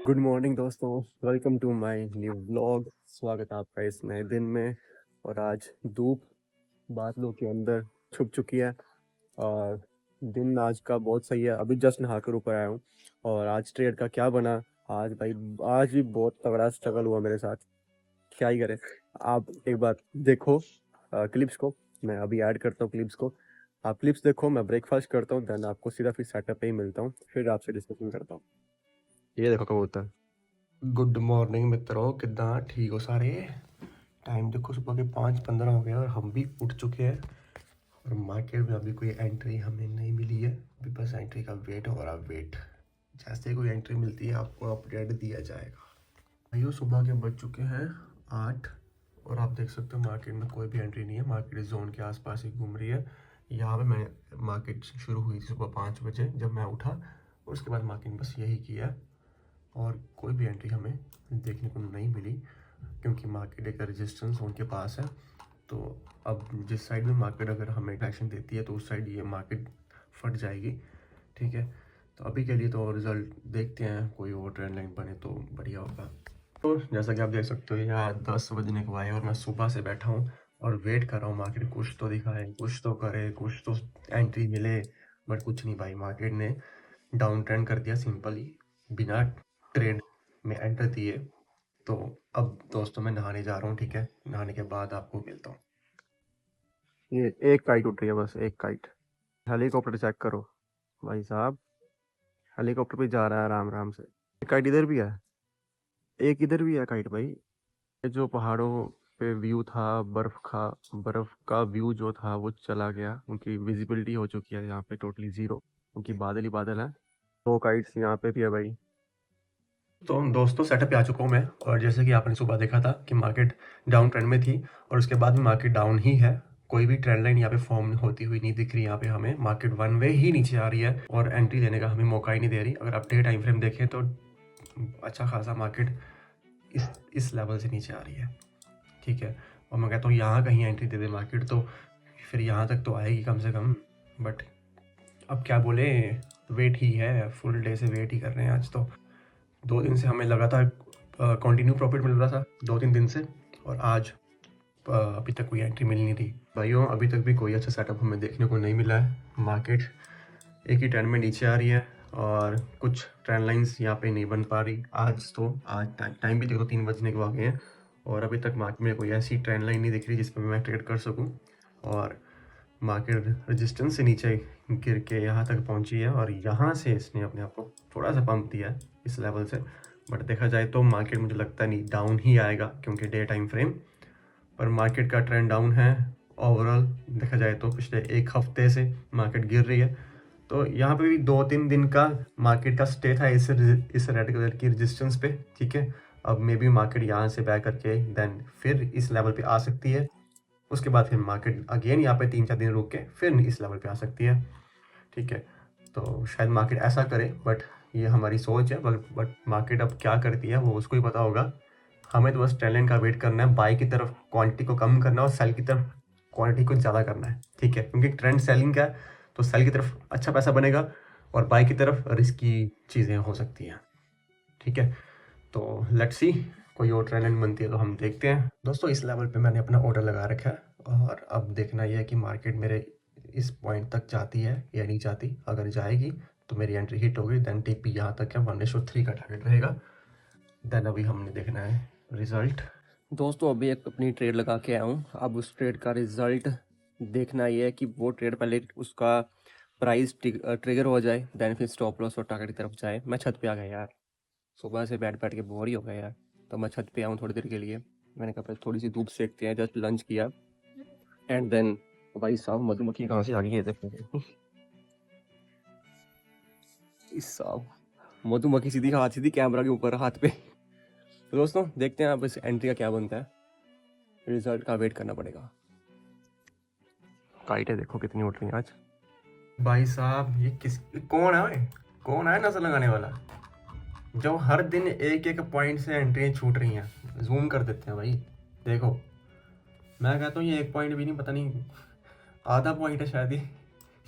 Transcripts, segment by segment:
Good morning दोस्तों, welcome to my new vlog. स्वागत है आपका इस नए दिन में। और आज धूप बादलों के अंदर छुप चुकी है और दिन आज का बहुत सही है। अभी जस्ट नहाकर ऊपर आया हूँ। और आज ट्रेड का क्या बना, आज भाई आज भी बहुत तगड़ा स्ट्रगल हुआ मेरे साथ। क्या ही करें। आप एक बार देखो क्लिप्स को। मैं अभी ऐड करता हूँ क्लिप्स को। आप क्लिप्स देखो, मैं ब्रेकफास्ट करता हूँ, देन आपको सीधा फिर सेटअप पे ही मिलता हूँ, फिर आपसे डिस्कशन करता हूँ। ये देखो कबूतर। गुड मॉर्निंग मित्रों, कितना ठीक हो सारे। टाइम देखो सुबह के 5:15 हो गया और हम भी उठ चुके हैं। और मार्केट में अभी कोई एंट्री हमें नहीं मिली है। अभी बस एंट्री का वेट हो रहा है। वेट जैसे ही कोई एंट्री मिलती है आपको अपडेट दिया जाएगा। भाइयों सुबह के बज चुके हैं 8 और आप देख सकते हो मार्केट में कोई भी एंट्री नहीं है। मार्केट इस जोन के आसपास ही घूम रही है। यहाँ पे मैं मार्केट शुरू हुई थी सुबह 5 बजे जब मैं उठा, और उसके बाद मार्केट बस यही किया और कोई भी एंट्री हमें देखने को नहीं मिली, क्योंकि मार्केट एक रेजिस्टेंस जोन के पास है। तो अब जिस साइड में मार्केट अगर हमें डायरेक्शन देती है तो उस साइड ये मार्केट फट जाएगी। ठीक है, तो अभी के लिए तो रिजल्ट देखते हैं, कोई और ट्रेंड लाइन बने तो बढ़िया होगा। तो जैसा कि आप देख सकते हो यहाँ 10 बजने को आए और मैं सुबह से बैठा हूँ और वेट कर रहा हूँ मार्केट कुछ तो दिखाए, कुछ तो करे, कुछ तो एंट्री मिले। बट कुछ नहीं भाई, मार्केट ने डाउन ट्रेंड कर दिया सिंपली, बिना ट्रेड में एंटर दिए। तो अब दोस्तों मैं नहाने जा रहा हूँ। ठीक है, नहाने के बाद आपको मिलता हूँ। ये एक काइट उठ रही है, बस एक काइट। हेलीकॉप्टर चेक करो भाई साहब, हेलीकॉप्टर पे जा रहा है आराम आराम से। एक काइट इधर भी है, एक इधर भी है काइट भाई। ये जो पहाड़ों पे व्यू था, बर्फ का व्यू जो था वो चला गया। उनकी विजिबिलिटी हो चुकी है यहाँ पे टोटली जीरो, क्योंकि बादल ही बादल है। दो काइट्स यहाँ पे भी है भाई। तो दोस्तों सेटअप पे आ चुका हूँ मैं, और जैसे कि आपने सुबह देखा था कि मार्केट डाउन ट्रेंड में थी और उसके बाद भी मार्केट डाउन ही है। कोई भी ट्रेंड लाइन यहाँ पे फॉर्म होती हुई नहीं दिख रही। यहाँ पे हमें मार्केट वन वे ही नीचे आ रही है और एंट्री लेने का हमें मौका ही नहीं दे रही। अगर आप डे टाइम फ्रेम देखें तो अच्छा खासा मार्केट इस लेवल से नीचे आ रही है। ठीक है, और मैं कहता हूँ यहाँ कहीं एंट्री दे दे मार्केट तो फिर यहाँ तक तो आएगी कम से कम। बट अब क्या बोले, वेट ही है, फुल डे से वेट ही कर रहे हैं। आज तो 2 दिन से हमें लगातार कंटिन्यू प्रॉफिट मिल रहा था, 2-3 दिन से, और आज अभी तक कोई एंट्री मिल नहीं रही। भाइयों अभी तक भी कोई अच्छा सेटअप हमें देखने को नहीं मिला है। मार्केट एक ही ट्रेंड में नीचे आ रही है और कुछ ट्रेंड लाइंस यहाँ पे नहीं बन पा रही। आज टाइम भी देखो 3 बजने के आ गए हैं और अभी तक मार्केट में कोई ऐसी ट्रेंड लाइन नहीं दिख रही जिस पर मैं ट्रेड कर सकूँ। और मार्केट रेजिस्टेंस से नीचे गिर के यहाँ तक पहुँची है और यहाँ से इसने अपने आप को थोड़ा सा पंप दिया है इस लेवल से। बट देखा जाए तो मार्केट मुझे लगता नहीं डाउन ही आएगा, क्योंकि डे टाइम फ्रेम पर मार्केट का ट्रेंड डाउन है। ओवरऑल देखा जाए तो पिछले 1 हफ्ते से मार्केट गिर रही है। तो यहाँ पे भी 2-3 दिन का मार्केट का स्टे था इस रेड कलर की रेजिस्टेंस पे। ठीक है, अब मे बी मार्केट यहाँ से बैक करके देन फिर इस लेवल पे आ सकती है। उसके बाद फिर मार्केट अगेन यहाँ पे 3-4 दिन रुक के फिर इस लेवल पे आ सकती है। ठीक है, तो शायद मार्केट ऐसा करे, बट ये हमारी सोच है। बट मार्केट अब क्या करती है वो उसको ही पता होगा। हमें तो बस ट्रेंड का वेट करना है, बाई की तरफ क्वांटिटी को कम करना है और सेल की तरफ क्वांटिटी को ज़्यादा करना है। ठीक है, क्योंकि ट्रेंड सेलिंग का है तो सेल की तरफ अच्छा पैसा बनेगा और बाई की तरफ रिस्की चीज़ें हो सकती हैं। ठीक है, तो लेट्स सी कोई और ट्रेंड लाइन बनती है तो हम देखते हैं। दोस्तों इस लेवल पे मैंने अपना ऑर्डर लगा रखा है और अब देखना यह है कि मार्केट मेरे इस पॉइंट तक जाती है या नहीं जाती। अगर जाएगी तो मेरी एंट्री हिट होगी, देन टीपी यहाँ तक है, 1:3 का टारगेट रहेगा। देन अभी हमने देखना है रिजल्ट। दोस्तों अभी एक अपनी ट्रेड लगा के आया हूँ। अब उस ट्रेड का रिजल्ट देखना ये है कि वो ट्रेड पहले उसका प्राइस ट्रिगर हो जाए, देन फिर स्टॉप लॉस और टारगेट की तरफ जाए। मैं छत पे आ गया यार, सुबह से बैठ बैठ के बोर ही हो गया यार, तो मैं छत पे आऊँ थोड़ी देर के लिए। मैंने कहा थोड़ी सी धूप सेकते हैं। जस्ट लंच किया एंड देन भाई साहब मधुमक्खी कहाँ से आ गई है देखो। इस साहब मधुमक्खी सीधी कैमरा के ऊपर हाथ पे। तो दोस्तों देखते हैं अब इस एंट्री का क्या बनता है, रिजल्ट का वेट करना पड़ेगा। काइटें देखो कितनी उठ रही हैं आज। भाई साहब ये कौन है भाई? कौन है नजर लगाने वाला जो हर दिन एक एक पॉइंट से एंट्री छूट रही हैं? जूम कर देते हैं भाई, देखो। मैं कहता हूँ ये 1 पॉइंट भी नहीं, पता नहीं आधा पॉइंट है शायद ही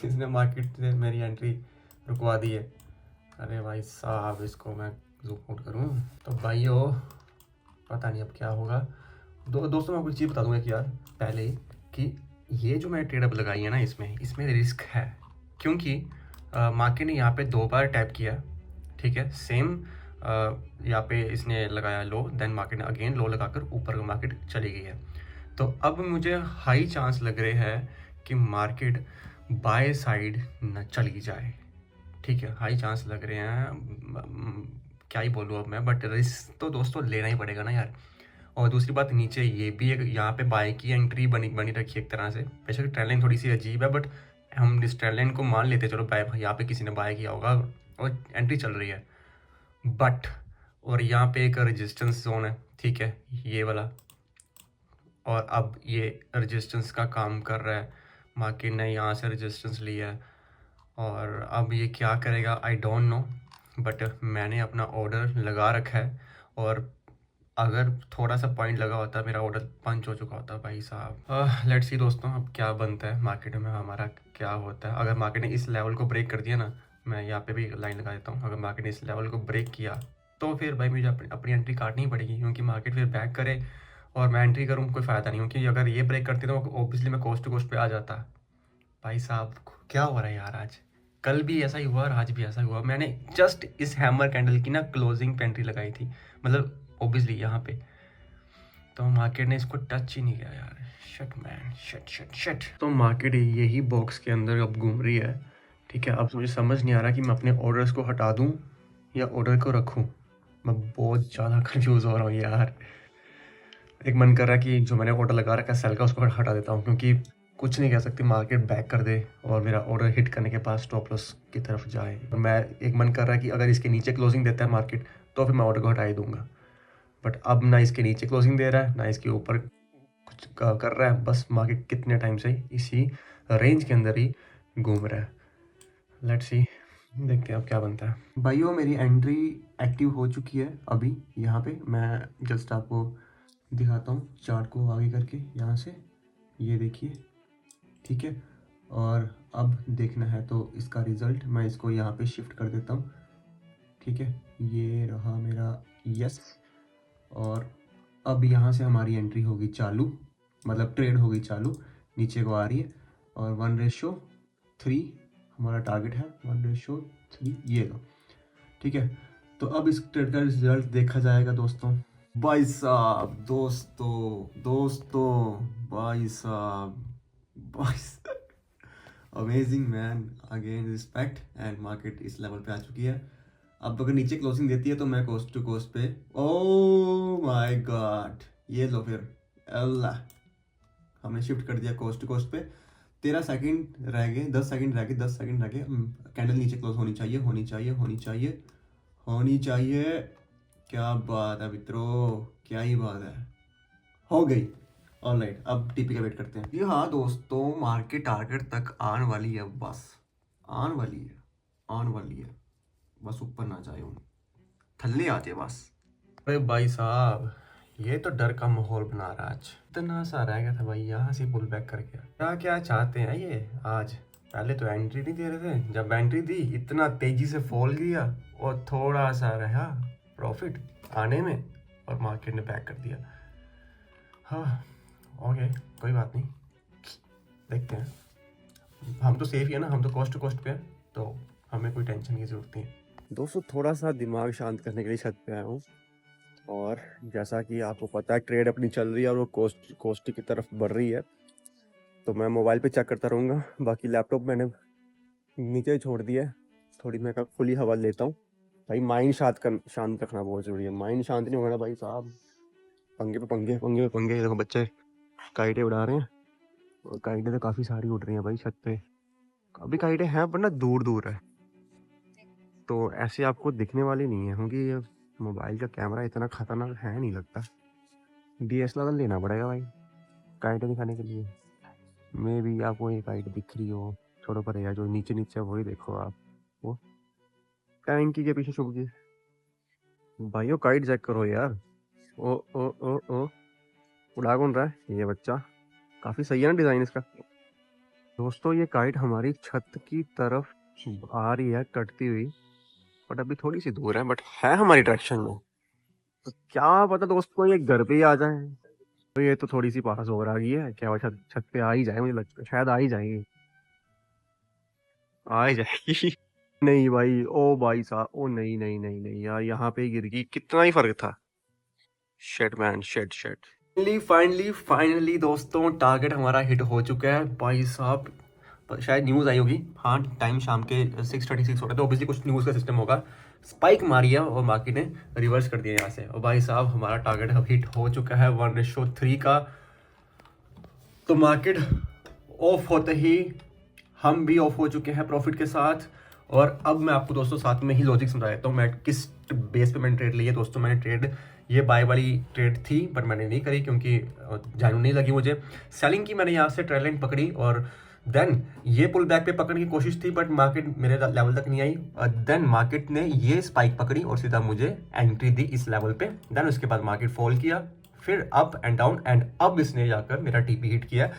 इसने मार्केट से मेरी एंट्री रुकवा दी है। अरे भाई साहब इसको मैं जूम आउट करूँ तो भाइयों पता नहीं अब क्या होगा। दोस्तों मैं कुछ चीज़ बता दूंगा कि यार पहले ही कि ये जो मैंने ट्रेड अब लगाई है ना इसमें रिस्क है, क्योंकि मार्केट ने यहाँ पे 2 बार टैप किया, ठीक है, सेम यहाँ पे इसने लगाया लो, देन मार्केट ने अगेन लो लगाकर ऊपर का मार्केट चली गई है। तो अब मुझे हाई चांस लग रहे हैं कि मार्केट बाय साइड न चली जाए, ठीक है, हाई चांस लग रहे हैं। क्या ही बोलूँ अब मैं, बट रिस्क तो दोस्तों लेना ही पड़ेगा ना यार। और दूसरी बात नीचे ये भी एक यहाँ पे बाय की एंट्री बनी बनी रखी है एक तरह से, बेशक ट्रेंड लाइन थोड़ी सी अजीब है, बट हम इस ट्रेंड लाइन को मान लेते हैं, चलो बाय यहाँ पे किसी ने बाय किया होगा और एंट्री चल रही है। बट और यहाँ पे एक रेजिस्टेंस जोन है, ठीक है, ये वाला, और अब ये रेजिस्टेंस का काम कर रहा है, मार्केट ने यहाँ से रेजिस्टेंस लिया है, और अब ये क्या करेगा आई डोंट नो, बट मैंने अपना ऑर्डर लगा रखा है, और अगर थोड़ा सा पॉइंट लगा होता मेरा ऑर्डर पंच हो चुका होता भाई साहब। लेट्स सी दोस्तों अब क्या बनता है मार्केट में, हमारा क्या होता है। अगर मार्केट ने इस लेवल को ब्रेक कर दिया ना, मैं यहाँ पे भी लाइन लगा देता हूँ, अगर मार्केट ने इस लेवल को ब्रेक किया तो फिर भाई मुझे अपनी एंट्री काटनी ही पड़ेगी, क्योंकि मार्केट फिर बैक करे और मैं एंट्री करूँ कोई फ़ायदा नहीं, क्योंकि अगर ये ब्रेक करती तो ऑब्वियसली मैं कोस्ट टू कोस्ट पे आ जाता। भाई साहब क्या हो रहा है यार, आज कल भी ऐसा ही हुआ और आज भी ऐसा हुआ। मैंने जस्ट इस हैमर कैंडल की ना क्लोजिंग पे एंट्री लगाई थी, मतलब ऑब्वियसली यहाँ पे, तो मार्केट ने इसको टच ही नहीं किया यार। Shit man, shit shit shit. तो मार्केट यही बॉक्स के अंदर अब घूम रही है, ठीक है। अब मुझे समझ नहीं आ रहा कि मैं अपने ऑर्डर्स को हटा दूं या ऑर्डर को रखूं। मैं बहुत ज़्यादा कंफ्यूज हो रहा हूँ यार। एक मन कर रहा है कि जो मैंने ऑर्डर लगा रखा है सेल का, उसको हटा देता हूँ, क्योंकि कुछ नहीं कह सकती, मार्केट बैक कर दे और मेरा ऑर्डर हिट करने के बाद स्टॉप लॉस की तरफ जाए। और मैं एक मन कर रहा है कि अगर इसके नीचे क्लोजिंग देता है मार्केट तो फिर मैं ऑर्डर को हटा ही दूंगा, बट अब ना इसके नीचे क्लोजिंग दे रहा है ना इसके ऊपर कुछ कर रहा है, बस मार्केट कितने टाइम से इसी रेंज के अंदर ही घूम रहा है। लेट्स सी, देखते हैं अब क्या बनता है। भाइयों मेरी एंट्री एक्टिव हो चुकी है अभी, यहाँ पे मैं जस्ट आपको दिखाता हूँ चार्ट को आगे करके यहाँ से, ये देखिए, ठीक है। और अब देखना है तो इसका रिज़ल्ट, मैं इसको यहाँ पे शिफ्ट कर देता हूँ, ठीक है, ये रहा मेरा यस। और अब यहाँ से हमारी एंट्री होगी चालू, मतलब ट्रेड होगी चालू, नीचे को आ रही है, और 1:3 हमारा टारगेट है, 1:3 ये लो, ठीक है। तो अब इस ट्रेड का रिजल्ट देखा जाएगा दोस्तों। भाई साहब, दोस्तों भाई साहब, भाई amazing man, again respect, and market इस लेवल पे आ चुकी है। अब अगर नीचे क्लोजिंग देती है तो मैं कोस्ट टू कोस्ट पे, ओ माय गॉड, ये लो फिर, अल्लाह, हमने शिफ्ट कर दिया कोस्ट टू कोस्ट पे। 13 सेकंड रह गए, 10 सेकंड रह गए, 10 सेकंड रह गए। कैंडल नीचे क्लोज होनी चाहिए, होनी चाहिए, होनी चाहिए, होनी चाहिए। क्या बात है मित्रों, क्या ही बात है, हो गई। ऑलराइट, अब टीपी का वेट करते हैं। जी हाँ दोस्तों, मार्केट टारगेट तक आने वाली है, बस आने वाली है, आने वाली है, बस ऊपर ना जाए, थल्ले आ जाए बस। अरे भाई साहब, ये तो डर का माहौल बना रहा है आज। इतना सा रह गया था भाई, यहाँ से पुल बैक कर गया। क्या क्या चाहते हैं ये आज। पहले तो एंट्री नहीं दे रहे थे, जब एंट्री दी इतना तेजी से फॉल किया और थोड़ा सा रहा प्रॉफिट आने में और मार्केट ने बैक कर दिया। हाँ ओके, कोई बात नहीं, देखते हैं। हम तो सेफ ही है ना, हम तो कोस्ट टू कोस्ट पे हैं, तो हमें कोई टेंशन की ज़रूरत नहीं है। दोस्तों थोड़ा सा दिमाग शांत करने के लिए छत पे आया हूँ, और जैसा कि आपको पता है ट्रेड अपनी चल रही है और वो कोस्ट की तरफ बढ़ रही है, तो मैं मोबाइल पे चेक करता रहूँगा। बाकी लैपटॉप मैंने नीचे छोड़ दिया है, थोड़ी मैं खुली हवा लेता हूँ। भाई माइंड शांत रखना बहुत ज़रूरी है, माइंड शांत नहीं होगा ना भाई साहब, पंगे पे पंगे, पंगे पे पंगे। देखो बच्चे काइटे उड़ा रहे हैं, और काइटे तो काफ़ी सारी उड़ रही हैं भाई छत पे, अभी काइटे हैं पर ना दूर दूर है, तो ऐसे आपको दिखने वाली नहीं है, क्योंकि ये मोबाइल का कैमरा इतना खतरनाक है नहीं लगता। DSLR लेना पड़ेगा भाई काइटे दिखाने के लिए। मे भी आपको एक काइट दिख रही हो, छोड़ो पर यार, जो नीचे नीचे वही देखो आप, वो टैंकी के पीछे छुप गई। भाइयों काइट चेक करो यार, ओ ओ ओ ओ, उड़ा कौन रहा है ये बच्चा, काफ़ी सही है ना डिज़ाइन इसका। दोस्तों ये काइट हमारी छत की तरफ आ रही है कटती हुई, बट अभी थोड़ी सी दूर है, बट है हमारी डायरेक्शन में। तो क्या पता दोस्त को ये घर पे ही आ जाए। तो ये तो थोड़ी सी पास हो रही है, क्या वो छत छत पे आ ही जाए, मुझे लगता है शायद आ ही जाएगी। आ ही जाएगी। नहीं भाई, ओ भाई साहब, ओ नहीं नहीं नहीं नहीं यार, यहाँ पे गिर गई, कितना ही फर्क था। शेट मैन, शेट शेट। फाइनली फाइनली फाइनली दोस्तों, टारगेट हमारा हिट हो चुका है भाई साहब। शायद न्यूज़ आई होगी, हाँ टाइम शाम के 6:36 हो रहा है, तो ऑब्वियसली कुछ न्यूज़ का सिस्टम होगा। स्पाइक मारी है और मार्केट ने रिवर्स कर दिया यहाँ से, और भाई साहब हमारा टारगेट अब हिट हो चुका है 1:3 का। तो मार्केट ऑफ होते ही हम भी ऑफ हो चुके हैं प्रॉफिट के साथ। और अब मैं आपको दोस्तों साथ में ही लॉजिक समझा देता हूँ, मैं किस बेस पे मैंने ट्रेड ली है। दोस्तों मैंने ट्रेड, ये बाय वाली ट्रेड थी बट मैंने नहीं करी क्योंकि जानू नहीं लगी मुझे। सेलिंग की मैंने यहाँ से ट्रेड लाइन पकड़ी और देन ये पुल बैक पे पकड़ने की कोशिश थी, बट मार्केट मेरे लेवल तक नहीं आई। और देन मार्केट ने ये स्पाइक पकड़ी और सीधा मुझे एंट्री दी इस लेवल पे। देन उसके बाद मार्केट फॉल किया, फिर अप एंड डाउन, एंड अब इसने जाकर मेरा टीपी हिट किया।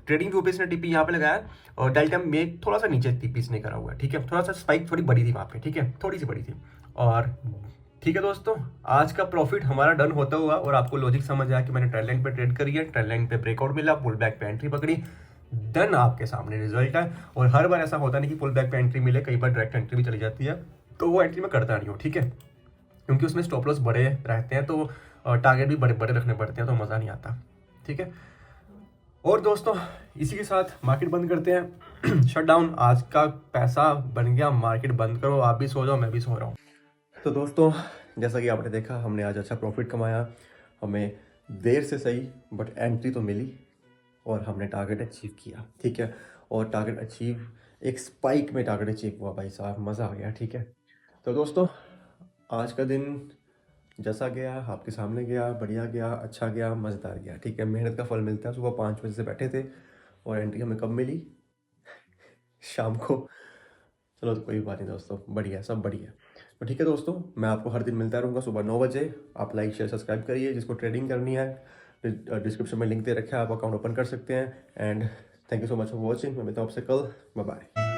ट्रेडिंग व्यू पे इसने टीपी यहाँ पे लगाया और डेल्टा में थोड़ा सा नीचे टीपी इसने करा हुआ है, ठीक है। थोड़ा सा स्पाइक थोड़ी बड़ी थी वहाँ पे, ठीक है, थोड़ी सी बड़ी थी। और ठीक है दोस्तों, आज का प्रॉफिट हमारा डन होता हुआ, और आपको लॉजिक समझ आया कि मैंने ट्रेड लाइन पे ट्रेड करी है, ट्रेड लाइन पे ब्रेकआउट मिला, पुल बैक पे एंट्री पकड़ी, देन आपके सामने रिजल्ट है। और हर बार ऐसा होता नहीं कि पुल बैक पे एंट्री मिले, कई बार डायरेक्ट एंट्री भी चली जाती है, तो वो एंट्री मैं करता नहीं हूँ, ठीक है, क्योंकि उसमें स्टॉप लॉस बड़े रहते हैं, तो टारगेट भी बड़े बड़े रखने पड़ते हैं, तो मज़ा नहीं आता, ठीक है। और दोस्तों इसी के साथ मार्केट बंद करते हैं। शट डाउन, आज का पैसा बन गया, मार्केट बंद करो, आप भी सो जाओ, मैं भी सो रहा हूँ। तो दोस्तों जैसा कि आपने देखा, हमने आज अच्छा प्रॉफिट कमाया, हमें देर से सही बट एंट्री तो मिली, और हमने टारगेट अचीव किया, ठीक है। और टारगेट अचीव, एक स्पाइक में टारगेट अचीव हुआ भाई साहब, मज़ा आ गया, ठीक है। तो दोस्तों आज का दिन जैसा गया आपके सामने गया, बढ़िया गया, अच्छा गया, मज़ेदार गया, ठीक है। मेहनत का फल मिलता है। सुबह 5 बजे से बैठे थे और एंट्री हमें कब मिली? शाम को। चलो तो कोई बात नहीं दोस्तों, बढ़िया, सब बढ़िया। तो ठीक है दोस्तों, मैं आपको हर दिन मिलता रहूँगा सुबह 9 बजे। आप लाइक शेयर सब्सक्राइब करिए, जिसको ट्रेडिंग करनी है डिस्क्रिप्शन में लिंक दे रखा है, आप अकाउंट ओपन कर सकते हैं। And thank you so much for watching. मैं मिलता हूँ आपसे कल, बाय बाय।